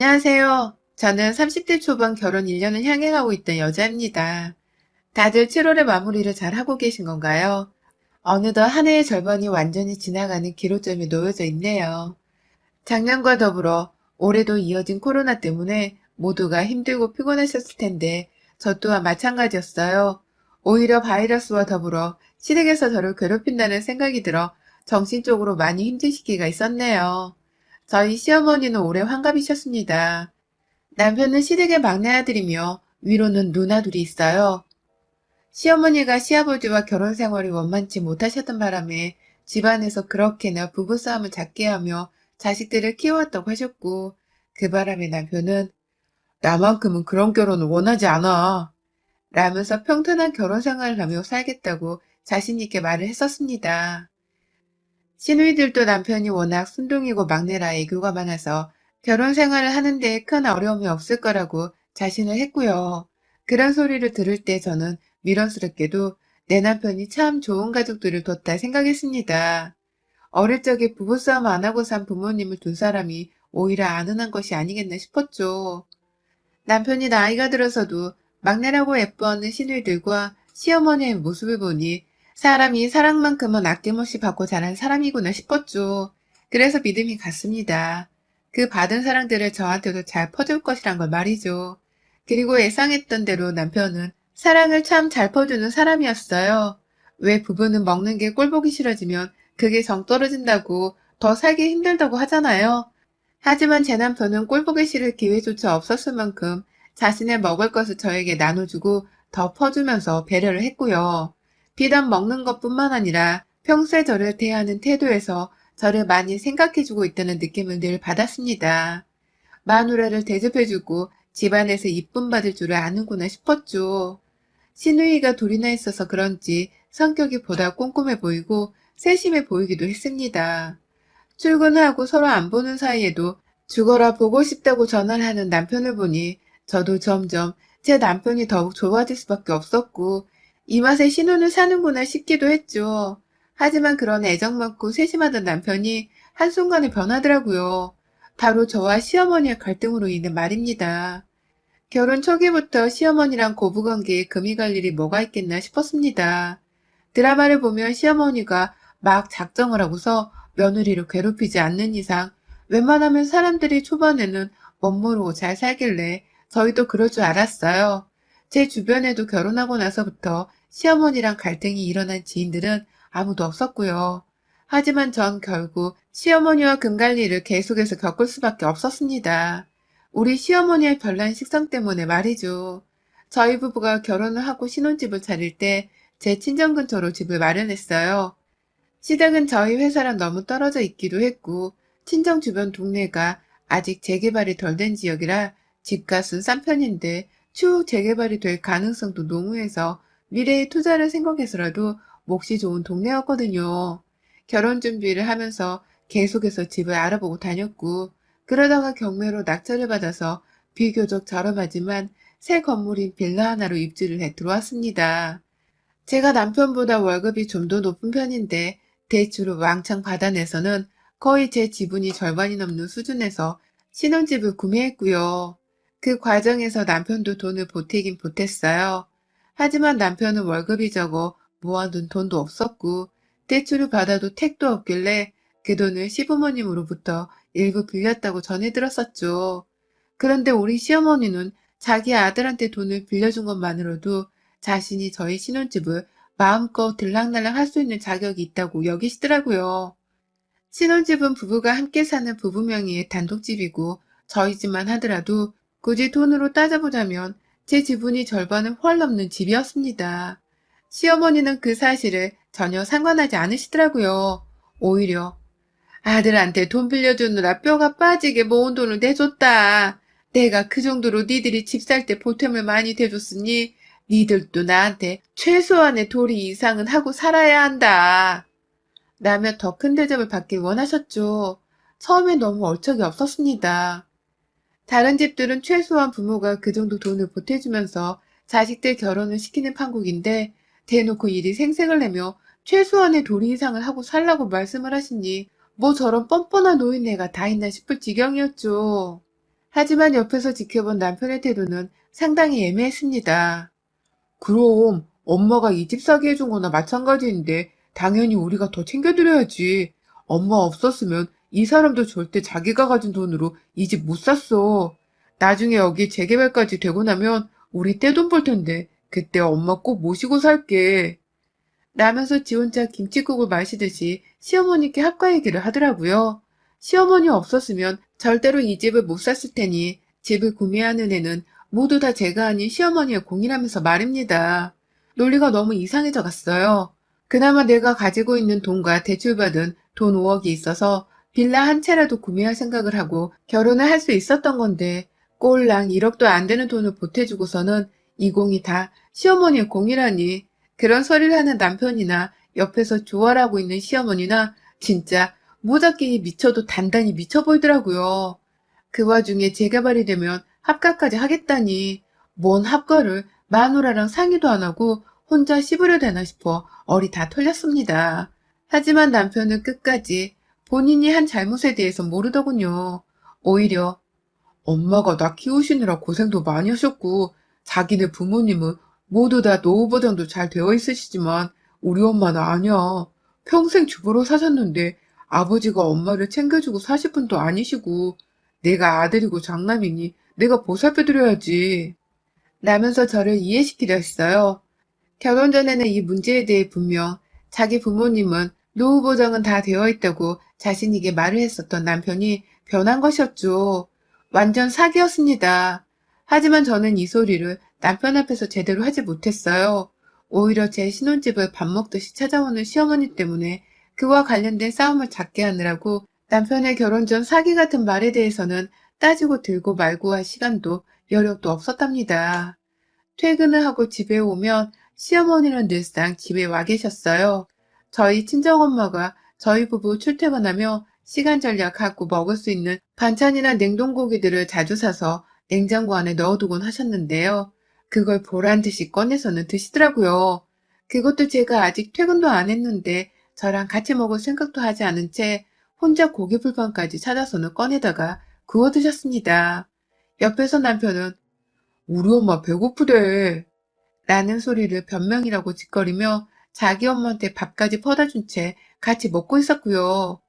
안녕하세요. 저는 30대 초반 결혼 1년을 향해 가고 있던 여자입니다. 다들 7월의 마무리를 잘 하고 계신 건가요? 어느덧 한 해의 절반이 완전히 지나가는 기로점이 놓여져 있네요. 작년과 더불어 올해도 이어진 코로나 때문에 모두가 힘들고 피곤하셨을 텐데 저 또한 마찬가지였어요. 오히려 바이러스와 더불어 시댁에서 저를 괴롭힌다는 생각이 들어 정신적으로 많이 힘든 시기가 있었네요. 저희 시어머니는 올해 환갑이셨습니다. 남편은 시댁의 막내 아들이며 위로는 누나 둘이 있어요. 시어머니가 시아버지와 결혼 생활이 원만치 못하셨던 바람에 집안에서 그렇게나 부부싸움을 잦게 하며 자식들을 키워왔다고 하셨고, 그 바람에 남편은 나만큼은 그런 결혼을 원하지 않아 라면서 평탄한 결혼 생활을 하며 살겠다고 자신있게 말을 했었습니다. 시누이들도 남편이 워낙 순둥이고 막내라 애교가 많아서 결혼 생활을 하는데 큰 어려움이 없을 거라고 자신을 했고요. 그런 소리를 들을 때 저는 미련스럽게도 내 남편이 참 좋은 가족들을 뒀다 생각했습니다. 어릴 적에 부부싸움 안 하고 산 부모님을 둔 사람이 오히려 안 흔한 것이 아니겠나 싶었죠. 남편이 나이가 들어서도 막내라고 예뻐하는 시누이들과 시어머니의 모습을 보니 사람이 사랑만큼은 아낌없이 받고 자란 사람이구나 싶었죠. 그래서 믿음이 갔습니다. 그 받은 사랑들을 저한테도 잘 퍼줄 것이란 걸 말이죠. 그리고 예상했던 대로 남편은 사랑을 참 잘 퍼주는 사람이었어요. 왜 부부는 먹는 게 꼴보기 싫어지면 그게 정 떨어진다고 더 살기 힘들다고 하잖아요. 하지만 제 남편은 꼴보기 싫을 기회조차 없었을 만큼 자신의 먹을 것을 저에게 나눠주고 더 퍼주면서 배려를 했고요. 비단 먹는 것뿐만 아니라 평소에 저를 대하는 태도에서 저를 많이 생각해주고 있다는 느낌을 늘 받았습니다. 마누라를 대접해주고 집안에서 이쁨 받을 줄을 아는구나 싶었죠. 시누이가 둘이나 있어서 그런지 성격이 보다 꼼꼼해 보이고 세심해 보이기도 했습니다. 출근하고 서로 안 보는 사이에도 죽어라 보고 싶다고 전화를 하는 남편을 보니 저도 점점 제 남편이 더욱 좋아질 수밖에 없었고 이 맛에 신혼을 사는구나 싶기도 했죠. 하지만 그런 애정 많고 세심하던 남편이 한순간에 변하더라고요. 바로 저와 시어머니의 갈등으로 인해 말입니다. 결혼 초기부터 시어머니랑 고부관계에 금이 갈 일이 뭐가 있겠나 싶었습니다. 드라마를 보면 시어머니가 막 작정을 하고서 며느리를 괴롭히지 않는 이상 웬만하면 사람들이 초반에는 멋모르고 잘 살길래 저희도 그럴 줄 알았어요. 제 주변에도 결혼하고 나서부터 시어머니랑 갈등이 일어난 지인들은 아무도 없었고요. 하지만 전 결국 시어머니와 금갈리를 계속해서 겪을 수밖에 없었습니다. 우리 시어머니의 별난 식성 때문에 말이죠. 저희 부부가 결혼을 하고 신혼집을 차릴 때 제 친정 근처로 집을 마련했어요. 시댁은 저희 회사랑 너무 떨어져 있기도 했고 친정 주변 동네가 아직 재개발이 덜 된 지역이라 집값은 싼 편인데 추후 재개발이 될 가능성도 농후해서 미래의 투자를 생각해서라도 몫이 좋은 동네였거든요. 결혼 준비를 하면서 계속해서 집을 알아보고 다녔고 그러다가 경매로 낙찰을 받아서 비교적 저렴하지만 새 건물인 빌라 하나로 입주를 해 들어왔습니다. 제가 남편보다 월급이 좀 더 높은 편인데 대출을 왕창 받아내서는 거의 제 지분이 절반이 넘는 수준에서 신혼집을 구매했고요. 그 과정에서 남편도 돈을 보태긴 보탰어요. 하지만 남편은 월급이 적어 모아둔 돈도 없었고 대출을 받아도 택도 없길래 그 돈을 시부모님으로부터 일부 빌렸다고 전해 들었었죠. 그런데 우리 시어머니는 자기 아들한테 돈을 빌려준 것만으로도 자신이 저희 신혼집을 마음껏 들락날락 할 수 있는 자격이 있다고 여기시더라고요. 신혼집은 부부가 함께 사는 부부 명의의 단독집이고 저희 집만 하더라도 굳이 돈으로 따져보자면 제 지분이 절반을 훨 넘는 집이었습니다. 시어머니는 그 사실을 전혀 상관하지 않으시더라고요. 오히려 아들한테 돈 빌려주느라 뼈가 빠지게 모은 돈을 내줬다. 내가 그 정도로 니들이 집 살 때 보탬을 많이 대줬으니 니들도 나한테 최소한의 도리 이상은 하고 살아야 한다. 라며 더 큰 대접을 받길 원하셨죠. 처음엔 너무 얼척이 없었습니다. 다른 집들은 최소한 부모가 그 정도 돈을 보태주면서 자식들 결혼을 시키는 판국인데 대놓고 일이 생색을 내며 최소한의 도리 이상을 하고 살라고 말씀을 하시니 뭐 저런 뻔뻔한 노인네가 다 있나 싶을 지경이었죠. 하지만 옆에서 지켜본 남편의 태도는 상당히 애매했습니다. 그럼 엄마가 이 집 사게 해준 거나 마찬가지인데 당연히 우리가 더 챙겨드려야지. 엄마 없었으면 이 사람도 절대 자기가 가진 돈으로 이 집 못 샀어. 나중에 여기 재개발까지 되고 나면 우리 떼돈 벌 텐데 그때 엄마 꼭 모시고 살게. 라면서 지 혼자 김칫국을 마시듯이 시어머니께 합가 얘기를 하더라고요. 시어머니 없었으면 절대로 이 집을 못 샀을 테니 집을 구매하는 애는 모두 다 제가 아닌 시어머니의 공이라면서 말입니다. 논리가 너무 이상해져 갔어요. 그나마 내가 가지고 있는 돈과 대출받은 돈 5억이 있어서 빌라 한 채라도 구매할 생각을 하고 결혼을 할 수 있었던 건데 꼴랑 1억도 안 되는 돈을 보태주고서는 이 공이 다 시어머니의 공이라니. 그런 소리를 하는 남편이나 옆에서 조언하고 있는 시어머니나 진짜 모자끼니 미쳐도 단단히 미쳐 보이더라고요. 그 와중에 재개발이 되면 합가까지 하겠다니 뭔 합가를 마누라랑 상의도 안 하고 혼자 씹으려 되나 싶어 얼이 다 털렸습니다. 하지만 남편은 끝까지 본인이 한 잘못에 대해서 모르더군요. 오히려 엄마가 나 키우시느라 고생도 많이 하셨고 자기네 부모님은 모두 다 노후 보장도 잘 되어 있으시지만 우리 엄마는 아니야. 평생 주부로 사셨는데 아버지가 엄마를 챙겨주고 사실 분도 아니시고 내가 아들이고 장남이니 내가 보살펴드려야지. 라면서 저를 이해시키려 했어요. 결혼 전에는 이 문제에 대해 분명 자기 부모님은 노후 보장은 다 되어 있다고 자신에게 말을 했었던 남편이 변한 것이었죠. 완전 사기였습니다. 하지만 저는 이 소리를 남편 앞에서 제대로 하지 못했어요. 오히려 제 신혼집을 밥 먹듯이 찾아오는 시어머니 때문에 그와 관련된 싸움을 작게 하느라고 남편의 결혼 전 사기 같은 말에 대해서는 따지고 들고 말고 할 시간도 여력도 없었답니다. 퇴근을 하고 집에 오면 시어머니는 늘상 집에 와 계셨어요. 저희 친정엄마가 저희 부부 출퇴근하며 시간 전략하고 먹을 수 있는 반찬이나 냉동고기들을 자주 사서 냉장고 안에 넣어두곤 하셨는데요. 그걸 보란듯이 꺼내서는 드시더라고요. 그것도 제가 아직 퇴근도 안 했는데 저랑 같이 먹을 생각도 하지 않은 채 혼자 고기불판까지 찾아서는 꺼내다가 구워 드셨습니다. 옆에서 남편은 우리 엄마 배고프대 라는 소리를 변명이라고 짓거리며 자기 엄마한테 밥까지 퍼다 준 채 같이 먹고 있었고요.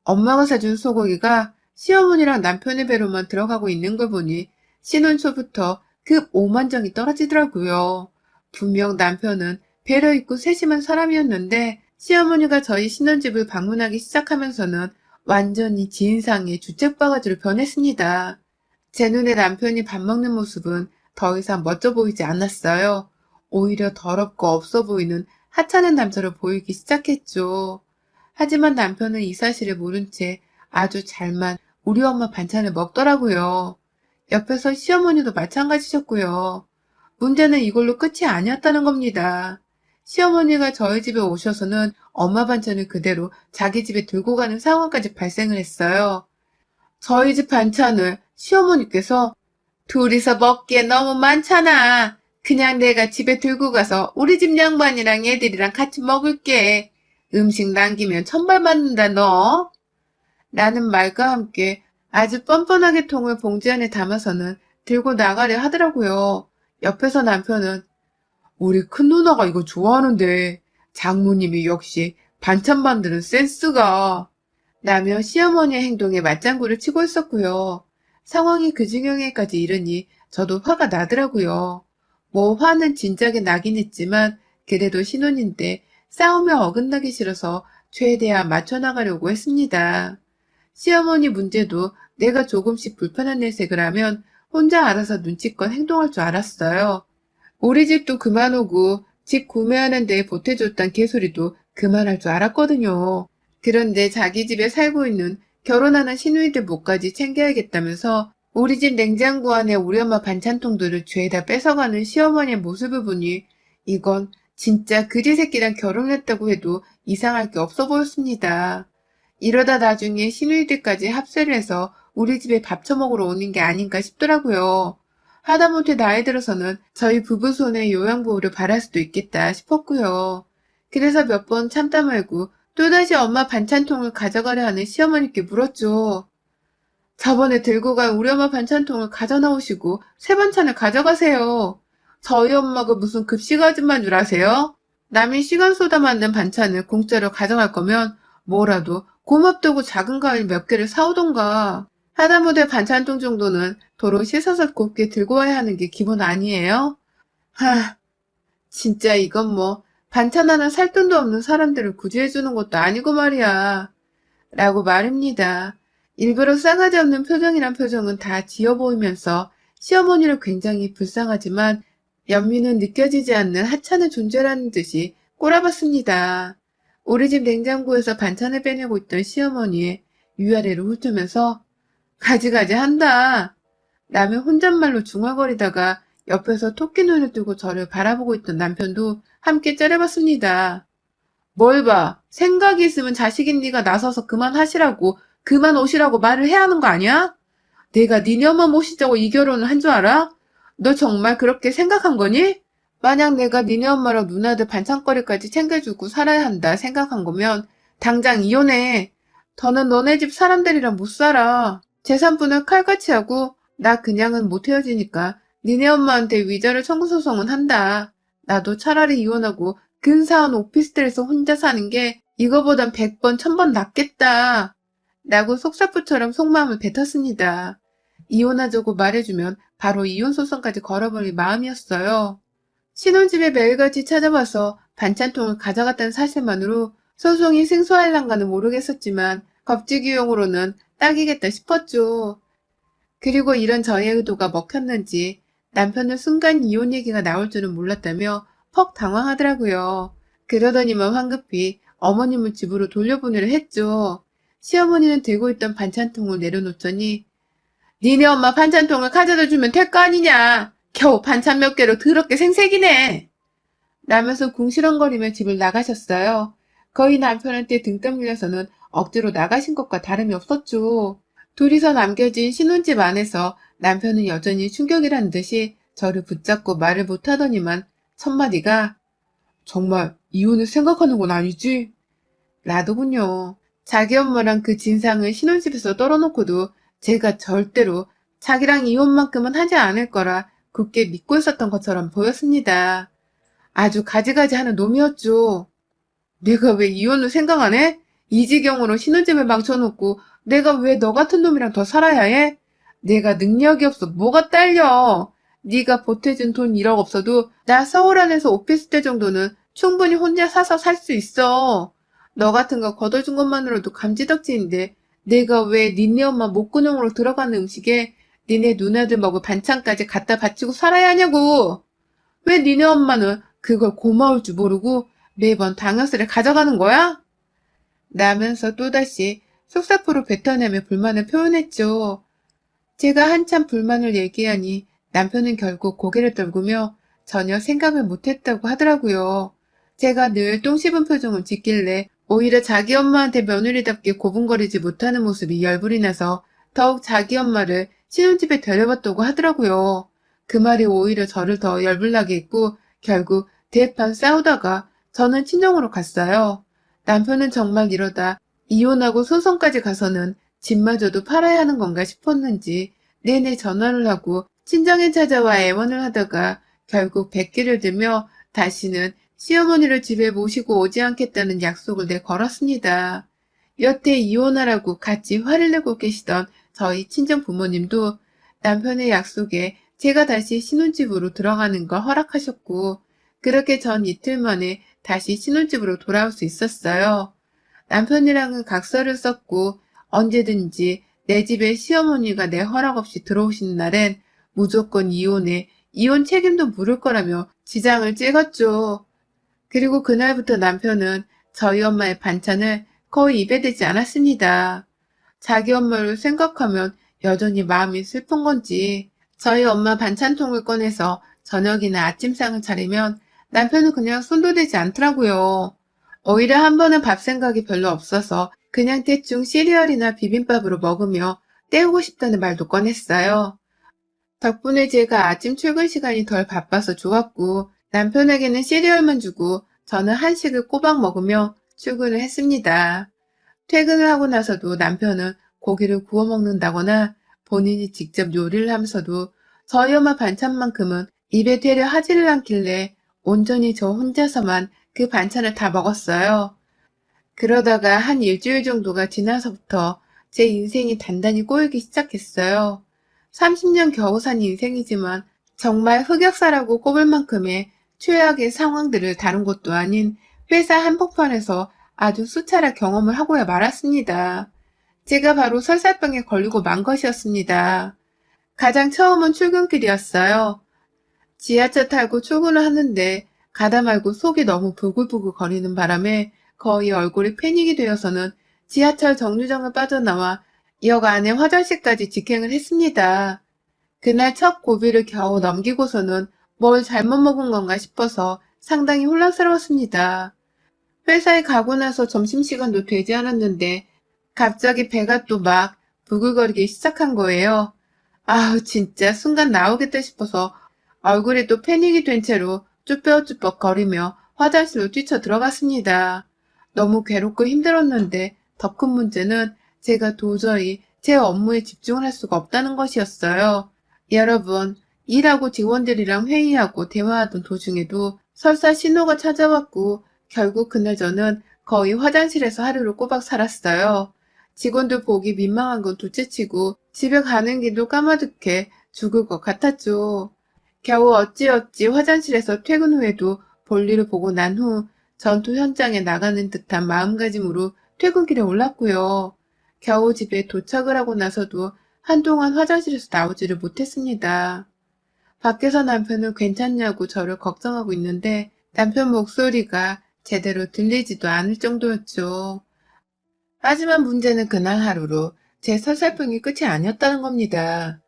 엄마가 사준 소고기가 시어머니랑 남편의 배로만 들어가고 있는 걸 보니 신혼 초부터 급 오만정이 떨어지더라고요. 분명 남편은 배려 있고 세심한 사람이었는데 시어머니가 저희 신혼집을 방문하기 시작하면서는 완전히 지인상의 주책바가지로 변했습니다. 제 눈에 남편이 밥 먹는 모습은 더 이상 멋져 보이지 않았어요. 오히려 더럽고 없어 보이는 하찮은 남자로 보이기 시작했죠. 하지만 남편은 이 사실을 모른 채 아주 잘만 우리 엄마 반찬을 먹더라고요. 옆에서 시어머니도 마찬가지셨고요. 문제는 이걸로 끝이 아니었다는 겁니다. 시어머니가 저희 집에 오셔서는 엄마 반찬을 그대로 자기 집에 들고 가는 상황까지 발생을 했어요. 저희 집 반찬을 시어머니께서 둘이서 먹기에 너무 많잖아. 그냥 내가 집에 들고 가서 우리 집 양반이랑 애들이랑 같이 먹을게. 음식 남기면 천벌 받는다 너. 라는 말과 함께 아주 뻔뻔하게 통을 봉지 안에 담아서는 들고 나가려 하더라고요. 옆에서 남편은 우리 큰 누나가 이거 좋아하는데 장모님이 역시 반찬 만드는 센스가 라며 시어머니의 행동에 맞장구를 치고 있었고요. 상황이 그 지경에까지 이르니 저도 화가 나더라고요. 뭐 화는 진작에 나긴 했지만 그래도 신혼인데 싸우며 어긋나기 싫어서 최대한 맞춰나가려고 했습니다. 시어머니 문제도 내가 조금씩 불편한 내색을 하면 혼자 알아서 눈치껏 행동할 줄 알았어요. 우리 집도 그만 오고 집 구매하는 데 보태줬단 개소리도 그만할 줄 알았거든요. 그런데 자기 집에 살고 있는 결혼하는 시누이들 몫까지 챙겨야겠다면서 우리 집 냉장고 안에 우리 엄마 반찬통들을 죄다 뺏어가는 시어머니의 모습을 보니 이건 진짜 그지 새끼랑 결혼했다고 해도 이상할 게 없어 보였습니다. 이러다 나중에 시누이들까지 합세를 해서 우리 집에 밥 처먹으러 오는 게 아닌가 싶더라고요. 하다못해 나이 들어서는 저희 부부 손에 요양보호를 바랄 수도 있겠다 싶었고요. 그래서 몇 번 참다 말고 또다시 엄마 반찬통을 가져가려 하는 시어머니께 물었죠. 저번에 들고 간 우리 엄마 반찬통을 가져나오시고 새 반찬을 가져가세요. 저희 엄마가 무슨 급식 아줌마인 줄 아세요? 남이 시간 쏟아 만든 반찬을 공짜로 가져갈 거면 뭐라도 고맙다고 작은 과일 몇 개를 사오던가. 하다못해 반찬통 정도는 도로 씻어서 곱게 들고 와야 하는 게 기본 아니에요? 하, 진짜 이건 뭐 반찬 하나 살 돈도 없는 사람들을 구제해주는 것도 아니고 말이야. 라고 말입니다. 일부러 싸가지 없는 표정이란 표정은 다 지어 보이면서 시어머니를 굉장히 불쌍하지만 연민은 느껴지지 않는 하찮은 존재라는 듯이 꼬라봤습니다. 우리 집 냉장고에서 반찬을 빼내고 있던 시어머니의 위아래로 훑으면서 가지가지 한다. 라며 혼잣말로 중얼거리다가 옆에서 토끼 눈을 뜨고 저를 바라보고 있던 남편도 함께 째려봤습니다. 뭘 봐. 생각이 있으면 자식인 네가 나서서 그만하시라고, 그만 오시라고 말을 해야 하는 거 아니야? 내가 니네 엄마 모시자고 이 결혼을 한 줄 알아? 너 정말 그렇게 생각한 거니? 만약 내가 니네 엄마랑 누나들 반찬거리까지 챙겨주고 살아야 한다 생각한 거면 당장 이혼해. 더는 너네 집 사람들이랑 못 살아. 재산분을 칼같이 하고 나 그냥은 못 헤어지니까 니네 엄마한테 위자료 청구 소송은 한다. 나도 차라리 이혼하고 근사한 오피스텔에서 혼자 사는 게 이거보단 100번, 1000번 낫겠다. 라고 속사포처럼 속마음을 뱉었습니다. 이혼하자고 말해주면 바로 이혼소송까지 걸어버릴 마음이었어요. 신혼집에 매일같이 찾아와서 반찬통을 가져갔다는 사실만으로 소송이 승소할란가는 모르겠었지만 겁지기용으로는 딱이겠다 싶었죠. 그리고 이런 저의 의도가 먹혔는지 남편은 순간 이혼 얘기가 나올 줄은 몰랐다며 퍽 당황하더라고요. 그러더니만 황급히 어머님을 집으로 돌려보내려 했죠. 시어머니는 들고 있던 반찬통을 내려놓더니 니네 엄마 반찬통을 가져다 주면 될 거 아니냐. 겨우 반찬 몇 개로 더럽게 생색이네. 라면서 궁시렁거리며 집을 나가셨어요. 거의 남편한테 등 떠밀려서는 억지로 나가신 것과 다름이 없었죠. 둘이서 남겨진 신혼집 안에서 남편은 여전히 충격이라는 듯이 저를 붙잡고 말을 못하더니만 첫마디가 정말 이혼을 생각하는 건 아니지? 라더군요. 자기 엄마랑 그 진상을 신혼집에서 떨어놓고도 제가 절대로 자기랑 이혼만큼은 하지 않을 거라 굳게 믿고 있었던 것처럼 보였습니다. 아주 가지가지 하는 놈이었죠. 내가 왜 이혼을 생각 안 해? 이 지경으로 신혼집을 망쳐놓고 내가 왜 너 같은 놈이랑 더 살아야 해? 내가 능력이 없어 뭐가 딸려? 네가 보태준 돈 1억 없어도 나 서울 안에서 오피스텔 정도는 충분히 혼자 사서 살 수 있어. 너 같은 거 거둬준 것만으로도 감지덕지인데 내가 왜 니네 엄마 목구멍으로 들어가는 음식에 니네 누나들 먹을 반찬까지 갖다 바치고 살아야 하냐고. 왜 니네 엄마는 그걸 고마울 줄 모르고 매번 당연스레 가져가는 거야? 라면서 또다시 속사포로 뱉어내며 불만을 표현했죠. 제가 한참 불만을 얘기하니 남편은 결국 고개를 떨구며 전혀 생각을 못했다고 하더라고요. 제가 늘 똥 씹은 표정을 짓길래 오히려 자기 엄마한테 며느리답게 고분거리지 못하는 모습이 열불이 나서 더욱 자기 엄마를 신혼집에 데려왔다고 하더라고요. 그 말이 오히려 저를 더 열불나게 했고 결국 대판 싸우다가 저는 친정으로 갔어요. 남편은 정말 이러다 이혼하고 소송까지 가서는 집마저도 팔아야 하는 건가 싶었는지 내내 전화를 하고 친정에 찾아와 애원을 하다가 결국 백기를 들며 다시는 시어머니를 집에 모시고 오지 않겠다는 약속을 내걸었습니다. 여태 이혼하라고 같이 화를 내고 계시던 저희 친정 부모님도 남편의 약속에 제가 다시 신혼집으로 들어가는 걸 허락하셨고 그렇게 전 이틀 만에 다시 신혼집으로 돌아올 수 있었어요. 남편이랑은 각서를 썼고 언제든지 내 집에 시어머니가 내 허락 없이 들어오시는 날엔 무조건 이혼해 이혼 책임도 물을 거라며 지장을 찍었죠. 그리고 그날부터 남편은 저희 엄마의 반찬을 거의 입에 대지 않았습니다. 자기 엄마를 생각하면 여전히 마음이 슬픈 건지 저희 엄마 반찬통을 꺼내서 저녁이나 아침상을 차리면 남편은 그냥 손도 대지 않더라고요. 오히려 한 번은 밥 생각이 별로 없어서 그냥 대충 시리얼이나 비빔밥으로 먹으며 때우고 싶다는 말도 꺼냈어요. 덕분에 제가 아침 출근 시간이 덜 바빠서 좋았고 남편에게는 시리얼만 주고 저는 한식을 꼬박 먹으며 출근을 했습니다. 퇴근을 하고 나서도 남편은 고기를 구워 먹는다거나 본인이 직접 요리를 하면서도 저희 엄마 반찬만큼은 입에 대려 하지를 않길래 온전히 저 혼자서만 그 반찬을 다 먹었어요. 그러다가 한 일주일 정도가 지나서부터 제 인생이 단단히 꼬이기 시작했어요. 30년 겨우 산 인생이지만 정말 흑역사라고 꼽을 만큼의 최악의 상황들을 다룬 것도 아닌 회사 한복판에서 아주 수차례 경험을 하고야 말았습니다. 제가 바로 설사병에 걸리고 만 것이었습니다. 가장 처음은 출근길이었어요. 지하철 타고 출근을 하는데 가다 말고 속이 너무 부글부글 거리는 바람에 거의 얼굴이 패닉이 되어서는 지하철 정류장을 빠져나와 역 안에 화장실까지 직행을 했습니다. 그날 첫 고비를 겨우 넘기고서는 뭘 잘못 먹은 건가 싶어서 상당히 혼란스러웠습니다. 회사에 가고 나서 점심시간도 되지 않았는데 갑자기 배가 또 막 부글거리기 시작한 거예요. 아우 진짜 순간 나오겠다 싶어서 얼굴이 또 패닉이 된 채로 쭈뼛쭈뼛 거리며 화장실로 뛰쳐 들어갔습니다. 너무 괴롭고 힘들었는데 더 큰 문제는 제가 도저히 제 업무에 집중을 할 수가 없다는 것이었어요. 여러분, 일하고 직원들이랑 회의하고 대화하던 도중에도 설사 신호가 찾아왔고 결국 그날 저는 거의 화장실에서 하루를 꼬박 살았어요. 직원들 보기 민망한 건 둘째치고 집에 가는 길도 까마득해 죽을 것 같았죠. 겨우 어찌어찌 화장실에서 퇴근 후에도 볼일을 보고 난 후 전투 현장에 나가는 듯한 마음가짐으로 퇴근길에 올랐고요. 겨우 집에 도착을 하고 나서도 한동안 화장실에서 나오지를 못했습니다. 밖에서 남편은 괜찮냐고 저를 걱정하고 있는데 남편 목소리가 제대로 들리지도 않을 정도였죠. 하지만 문제는 그날 하루로 제 설사병이 끝이 아니었다는 겁니다.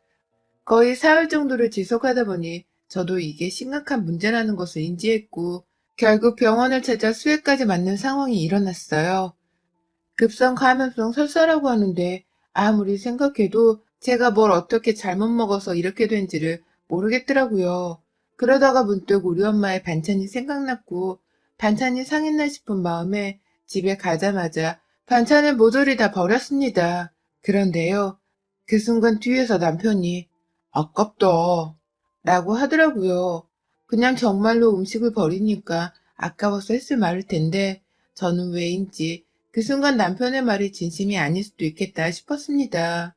거의 사흘 정도를 지속하다 보니 저도 이게 심각한 문제라는 것을 인지했고 결국 병원을 찾아 수액까지 맞는 상황이 일어났어요. 급성 감염성 설사라고 하는데 아무리 생각해도 제가 뭘 어떻게 잘못 먹어서 이렇게 된지를 모르겠더라고요. 그러다가 문득 우리 엄마의 반찬이 생각났고 반찬이 상했나 싶은 마음에 집에 가자마자 반찬을 모조리 다 버렸습니다. 그런데요, 그 순간 뒤에서 남편이 아깝다 라고 하더라고요. 그냥 정말로 음식을 버리니까 아까워서 했을 말일 텐데 저는 왜인지 그 순간 남편의 말이 진심이 아닐 수도 있겠다 싶었습니다.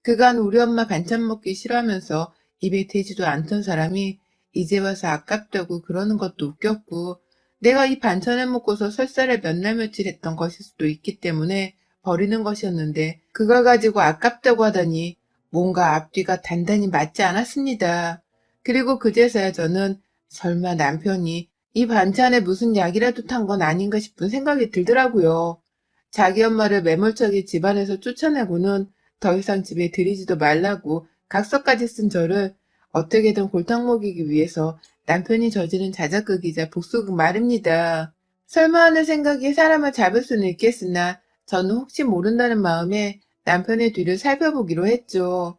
그간 우리 엄마 반찬 먹기 싫어하면서 입에 대지도 않던 사람이 이제 와서 아깝다고 그러는 것도 웃겼고 내가 이 반찬을 먹고서 설사를 몇 날 며칠 했던 것일 수도 있기 때문에 버리는 것이었는데 그걸 가지고 아깝다고 하다니 뭔가 앞뒤가 단단히 맞지 않았습니다. 그리고 그제서야 저는 설마 남편이 이 반찬에 무슨 약이라도 탄 건 아닌가 싶은 생각이 들더라고요. 자기 엄마를 매몰차게 집안에서 쫓아내고는 더 이상 집에 들이지도 말라고 각서까지 쓴 저를 어떻게든 골탕 먹이기 위해서 남편이 저지른 자작극이자 복수극 말입니다. 설마 하는 생각이 사람을 잡을 수는 있겠으나 저는 혹시 모른다는 마음에 남편의 뒤를 살펴보기로 했죠.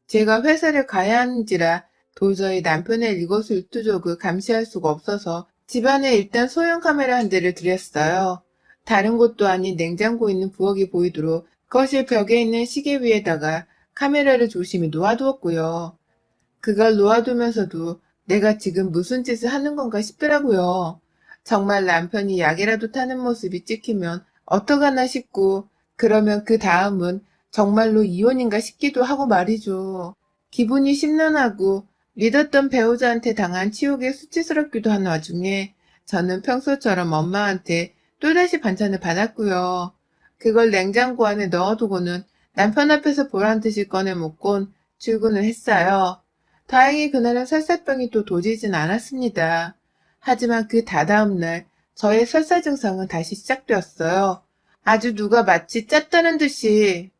제가 회사를 가야 하는지라 도저히 남편의 일거수일투족을 감시할 수가 없어서 집안에 일단 소형 카메라 한 대를 들였어요. 다른 곳도 아닌 냉장고에 있는 부엌이 보이도록 거실 벽에 있는 시계 위에다가 카메라를 조심히 놓아두었고요. 그걸 놓아두면서도 내가 지금 무슨 짓을 하는 건가 싶더라고요. 정말 남편이 약이라도 타는 모습이 찍히면 어떡하나 싶고 그러면 그 다음은 정말로 이혼인가 싶기도 하고 말이죠. 기분이 심란하고 믿었던 배우자한테 당한 치욕에 수치스럽기도 한 와중에 저는 평소처럼 엄마한테 또다시 반찬을 받았고요. 그걸 냉장고 안에 넣어두고는 남편 앞에서 보란 듯이 꺼내 먹곤 출근을 했어요. 다행히 그날은 설사병이 또 도지진 않았습니다. 하지만 그 다다음 날 저의 설사 증상은 다시 시작되었어요. 아주 누가 마치 짰다는 듯이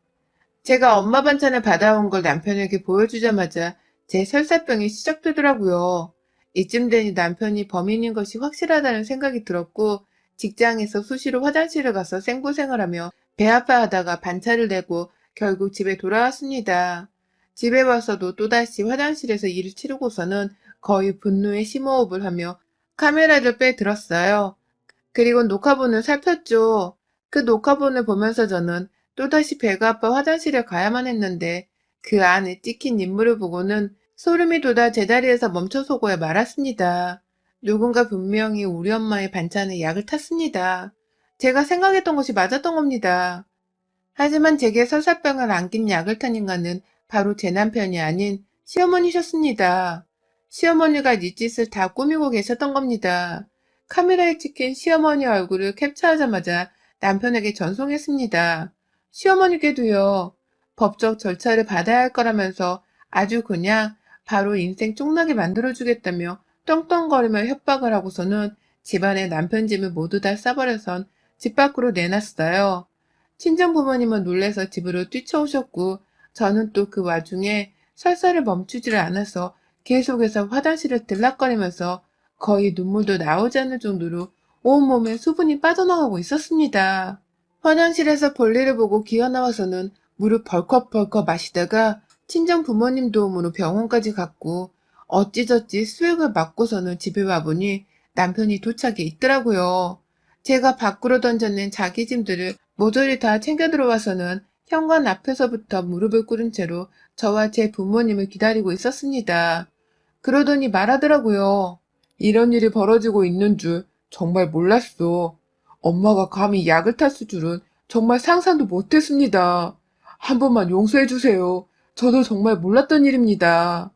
제가 엄마 반찬을 받아온 걸 남편에게 보여주자마자 제 설사병이 시작되더라고요. 이쯤 되니 남편이 범인인 것이 확실하다는 생각이 들었고 직장에서 수시로 화장실을 가서 생고생을 하며 배 아파하다가 반차를 내고 결국 집에 돌아왔습니다. 집에 와서도 또다시 화장실에서 일을 치르고서는 거의 분노의 심호흡을 하며 카메라를 빼들었어요. 그리고 녹화본을 살폈죠. 그 녹화본을 보면서 저는 또다시 배가 아파 화장실에 가야만 했는데 그 안에 찍힌 인물을 보고는 소름이 돋아 제자리에서 멈춰서고야 말았습니다. 누군가 분명히 우리 엄마의 반찬에 약을 탔습니다. 제가 생각했던 것이 맞았던 겁니다. 하지만 제게 설사병을 안긴 약을 탄 인간은 바로 제 남편이 아닌 시어머니셨습니다. 시어머니가 이 짓을 다 꾸미고 계셨던 겁니다. 카메라에 찍힌 시어머니 얼굴을 캡처하자마자 남편에게 전송했습니다. 시어머니께도요. 법적 절차를 받아야 할 거라면서 아주 그냥 바로 인생 쫑나게 만들어주겠다며 떵떵거리며 협박을 하고서는 집안의 남편 짐을 모두 다 싸버려선 집 밖으로 내놨어요. 친정 부모님은 놀라서 집으로 뛰쳐오셨고 저는 또 그 와중에 설사를 멈추지를 않아서 계속해서 화장실을 들락거리면서 거의 눈물도 나오지 않을 정도로 온몸에 수분이 빠져나가고 있었습니다. 화장실에서 볼일을 보고 기어나와서는 물을 벌컥벌컥 마시다가 친정 부모님 도움으로 병원까지 갔고 어찌저찌 수액을 맞고서는 집에 와보니 남편이 도착해 있더라고요. 제가 밖으로 던져낸 자기 짐들을 모조리 다 챙겨 들어와서는 현관 앞에서부터 무릎을 꿇은 채로 저와 제 부모님을 기다리고 있었습니다. 그러더니 말하더라고요. 이런 일이 벌어지고 있는 줄 정말 몰랐어. 엄마가 감히 약을 탔을 줄은 정말 상상도 못했습니다. 한 번만 용서해 주세요. 저도 정말 몰랐던 일입니다.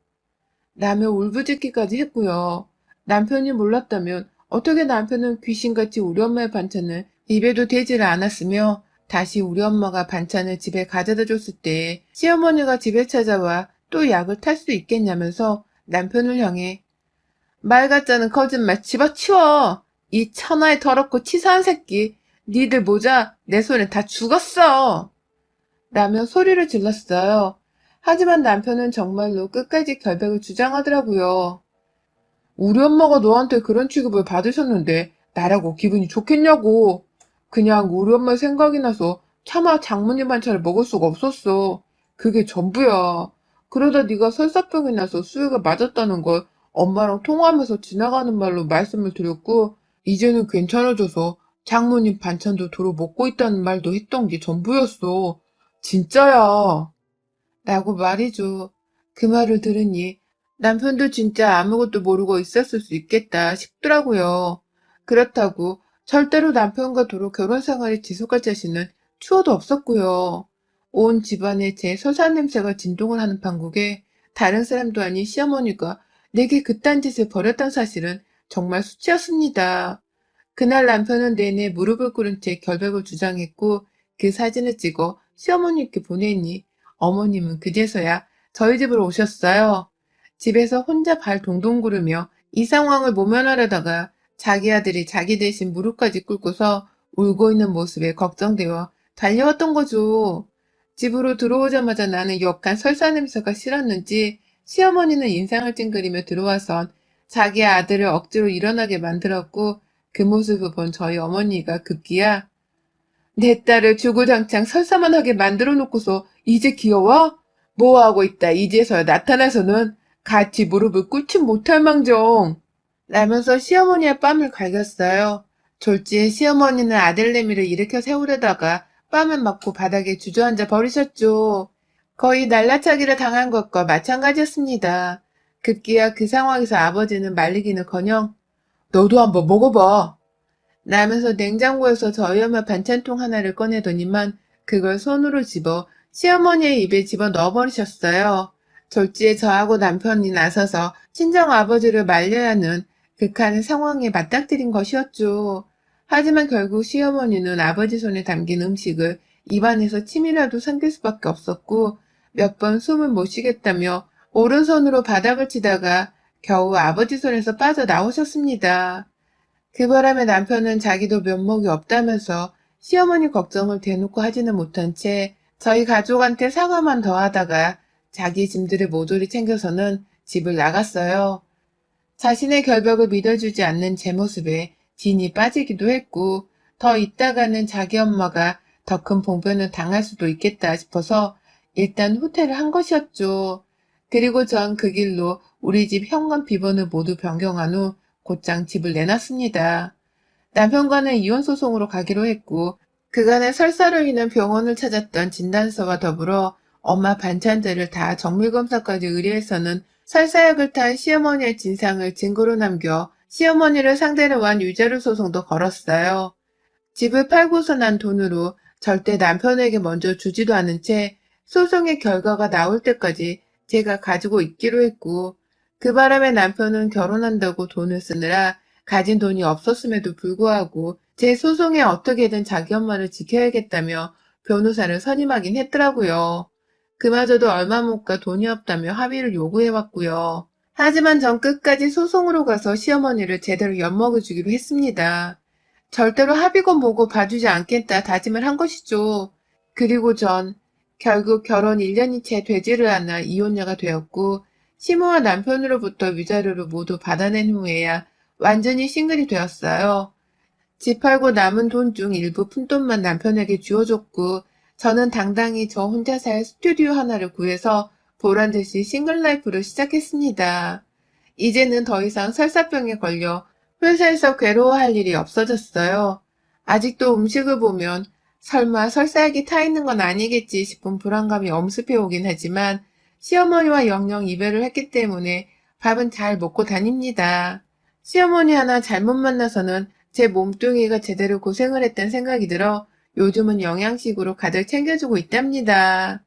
라며 울부짖기까지 했고요. 남편이 몰랐다면 어떻게 남편은 귀신같이 우리 엄마의 반찬을 입에도 대지를 않았으며 다시 우리 엄마가 반찬을 집에 가져다 줬을 때 시어머니가 집에 찾아와 또 약을 탈 수 있겠냐면서 남편을 향해 말 같자는 거짓말 집어치워! 이 천하의 더럽고 치사한 새끼! 니들 모자 내 손에 다 죽었어! 라며 소리를 질렀어요. 하지만 남편은 정말로 끝까지 결백을 주장하더라고요. 우리 엄마가 너한테 그런 취급을 받으셨는데 나라고 기분이 좋겠냐고. 그냥 우리 엄마 생각이 나서 차마 장모님 반찬을 먹을 수가 없었어. 그게 전부야. 그러다 네가 설사병이 나서 수혜가 맞았다는 걸 엄마랑 통화하면서 지나가는 말로 말씀을 드렸고 이제는 괜찮아져서 장모님 반찬도 도로 먹고 있다는 말도 했던 게 전부였어. 진짜야. 라고 말이죠. 그 말을 들으니 남편도 진짜 아무것도 모르고 있었을 수 있겠다 싶더라고요. 그렇다고 절대로 남편과 도로 결혼 생활을 지속할 자신은 추호도 없었고요. 온 집안에 제 서산 냄새가 진동을 하는 판국에 다른 사람도 아닌 시어머니가 내게 그딴 짓을 벌였던 사실은 정말 수치였습니다. 그날 남편은 내내 무릎을 꿇은 채 결백을 주장했고 그 사진을 찍어 시어머니께 보내니 어머님은 그제서야 저희 집으로 오셨어요. 집에서 혼자 발 동동 구르며 이 상황을 모면하려다가 자기 아들이 자기 대신 무릎까지 꿇고서 울고 있는 모습에 걱정되어 달려왔던 거죠. 집으로 들어오자마자 나는 역한 설사 냄새가 싫었는지 시어머니는 인상을 찡그리며 들어와선 자기 아들을 억지로 일어나게 만들었고 그 모습을 본 저희 어머니가 급기야 내 딸을 주구장창 설사만 하게 만들어 놓고서 이제 귀여워? 뭐하고 있다 이제서야 나타나서는 같이 무릎을 꿇지 못할 망정. 라면서 시어머니의 뺨을 갈겼어요. 졸지에 시어머니는 아들내미를 일으켜 세우려다가 뺨을 맞고 바닥에 주저앉아 버리셨죠. 거의 날라차기를 당한 것과 마찬가지였습니다. 급기야 그 상황에서 아버지는 말리기는커녕 너도 한번 먹어봐. 라면서 냉장고에서 저희 엄마 반찬통 하나를 꺼내더니만 그걸 손으로 집어 시어머니의 입에 집어 넣어버리셨어요. 졸지에 저하고 남편이 나서서 친정 아버지를 말려야 하는 극한의 상황에 맞닥뜨린 것이었죠. 하지만 결국 시어머니는 아버지 손에 담긴 음식을 입안에서 침이라도 삼킬 수밖에 없었고 몇 번 숨을 못 쉬겠다며 오른손으로 바닥을 치다가 겨우 아버지 손에서 빠져나오셨습니다. 그 바람에 남편은 자기도 면목이 없다면서 시어머니 걱정을 대놓고 하지는 못한 채 저희 가족한테 사과만 더하다가 자기 짐들을 모조리 챙겨서는 집을 나갔어요. 자신의 결벽을 믿어주지 않는 제 모습에 진이 빠지기도 했고 더 있다가는 자기 엄마가 더 큰 봉변을 당할 수도 있겠다 싶어서 일단 후퇴를 한 것이었죠. 그리고 전 그 길로 우리 집 현관 비번을 모두 변경한 후 곧장 집을 내놨습니다. 남편과는 이혼 소송으로 가기로 했고 그간의 설사로 인한 병원을 찾았던 진단서와 더불어 엄마 반찬들을 다 정밀검사까지 의뢰해서는 설사약을 탄 시어머니의 진상을 증거로 남겨 시어머니를 상대로 한 위자료 소송도 걸었어요. 집을 팔고서 난 돈으로 절대 남편에게 먼저 주지도 않은 채 소송의 결과가 나올 때까지 제가 가지고 있기로 했고, 그 바람에 남편은 결혼한다고 돈을 쓰느라 가진 돈이 없었음에도 불구하고 제 소송에 어떻게든 자기 엄마를 지켜야겠다며 변호사를 선임하긴 했더라고요. 그마저도 얼마 못 가 돈이 없다며 합의를 요구해왔고요. 하지만 전 끝까지 소송으로 가서 시어머니를 제대로 엿먹여주기로 했습니다. 절대로 합의고 뭐고 봐주지 않겠다 다짐을 한 것이죠. 그리고 전 결국 결혼 1년이 채 되지를 않아 이혼녀가 되었고, 시모와 남편으로부터 위자료를 모두 받아낸 후에야 완전히 싱글이 되었어요. 집 팔고 남은 돈 중 일부 푼돈만 남편에게 쥐어줬고, 저는 당당히 저 혼자 살 스튜디오 하나를 구해서 보란듯이 싱글 라이프를 시작했습니다. 이제는 더 이상 설사병에 걸려 회사에서 괴로워할 일이 없어졌어요. 아직도 음식을 보면 설마 설사약이 타 있는 건 아니겠지 싶은 불안감이 엄습해 오긴 하지만 시어머니와 영영 이별을 했기 때문에 밥은 잘 먹고 다닙니다. 시어머니 하나 잘못 만나서는 제 몸뚱이가 제대로 고생을 했다는 생각이 들어 요즘은 영양식으로 가득 챙겨주고 있답니다.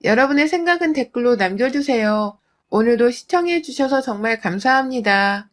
여러분의 생각은 댓글로 남겨주세요. 오늘도 시청해주셔서 정말 감사합니다.